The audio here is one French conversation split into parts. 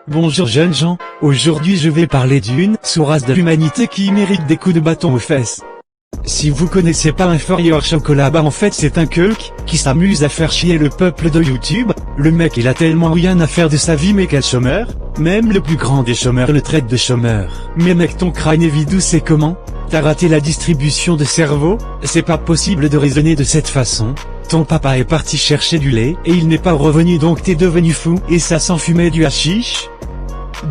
Bonjour jeunes gens, aujourd'hui je vais parler d'une sous-race de l'humanité qui mérite des coups de bâton aux fesses. Si vous connaissez pas Inferior Chocolat, bah en fait c'est un keuk qui s'amuse à faire chier le peuple de YouTube. Le mec il a tellement rien à faire de sa vie, mais quel chômeur. Même le plus grand des chômeurs le traite de chômeur. Mais mec, ton crâne est vide ou c'est comment? T'as raté la distribution de cerveau? C'est pas possible de raisonner de cette façon. Ton papa est parti chercher du lait et il n'est pas revenu, donc t'es devenu fou et ça sent fumer du hashish.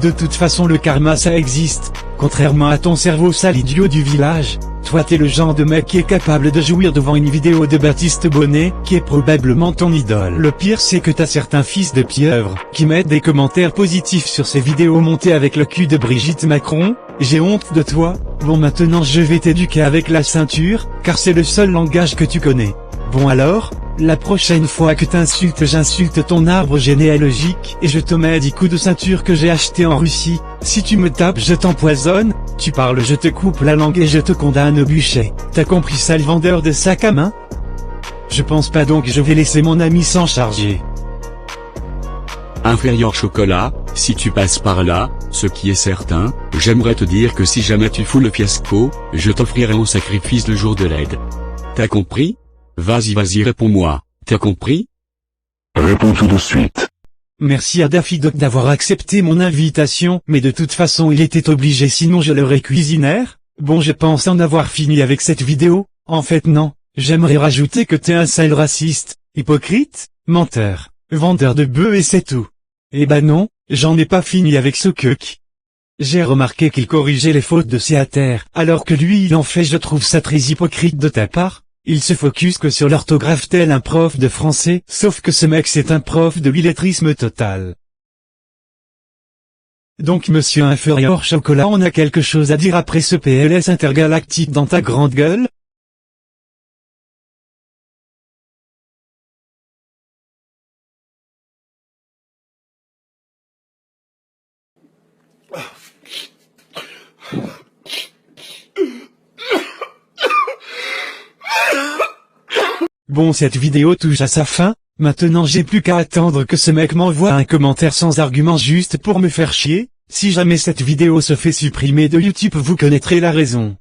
De toute façon le karma ça existe, contrairement à ton cerveau sale idiot du village. Toi t'es le genre de mec qui est capable de jouir devant une vidéo de Baptiste Bonnet, qui est probablement ton idole. Le pire c'est que t'as certains fils de pieuvre, qui mettent des commentaires positifs sur ces vidéos montées avec le cul de Brigitte Macron. J'ai honte de toi. Bon, maintenant je vais t'éduquer avec la ceinture, car c'est le seul langage que tu connais. Bon alors, la prochaine fois que t'insultes, j'insulte ton arbre généalogique et je te mets 10 coups de ceinture que j'ai acheté en Russie. Si tu me tapes je t'empoisonne, tu parles je te coupe la langue et je te condamne au bûcher. T'as compris, sale vendeur de sac à main? Je pense pas, donc je vais laisser mon ami s'en charger. Inferior Chocolat, si tu passes par là, ce qui est certain, j'aimerais te dire que si jamais tu fous le fiasco, je t'offrirai en sacrifice le jour de l'aide. T'as compris? Vas-y réponds-moi, t'as compris? Réponds tout de suite. Merci à Daffy Duck d'avoir accepté mon invitation, mais de toute façon il était obligé, sinon je l'aurais cuisiné. Bon, je pense en avoir fini avec cette vidéo. En fait non, j'aimerais rajouter que t'es un sale raciste, hypocrite, menteur, vendeur de bœufs et c'est tout. Eh ben non, j'en ai pas fini avec ce keuk. J'ai remarqué qu'il corrigeait les fautes de Seater, alors que lui il en fait. Je trouve ça très hypocrite de ta part. Il se focus que sur l'orthographe tel un prof de français, sauf que ce mec c'est un prof de l'illettrisme total. Donc monsieur Inferior Chocolat, on a quelque chose à dire après ce PLS intergalactique dans ta grande gueule? Bon, cette vidéo touche à sa fin, maintenant j'ai plus qu'à attendre que ce mec m'envoie un commentaire sans argument juste pour me faire chier. Si jamais cette vidéo se fait supprimer de YouTube, vous connaîtrez la raison.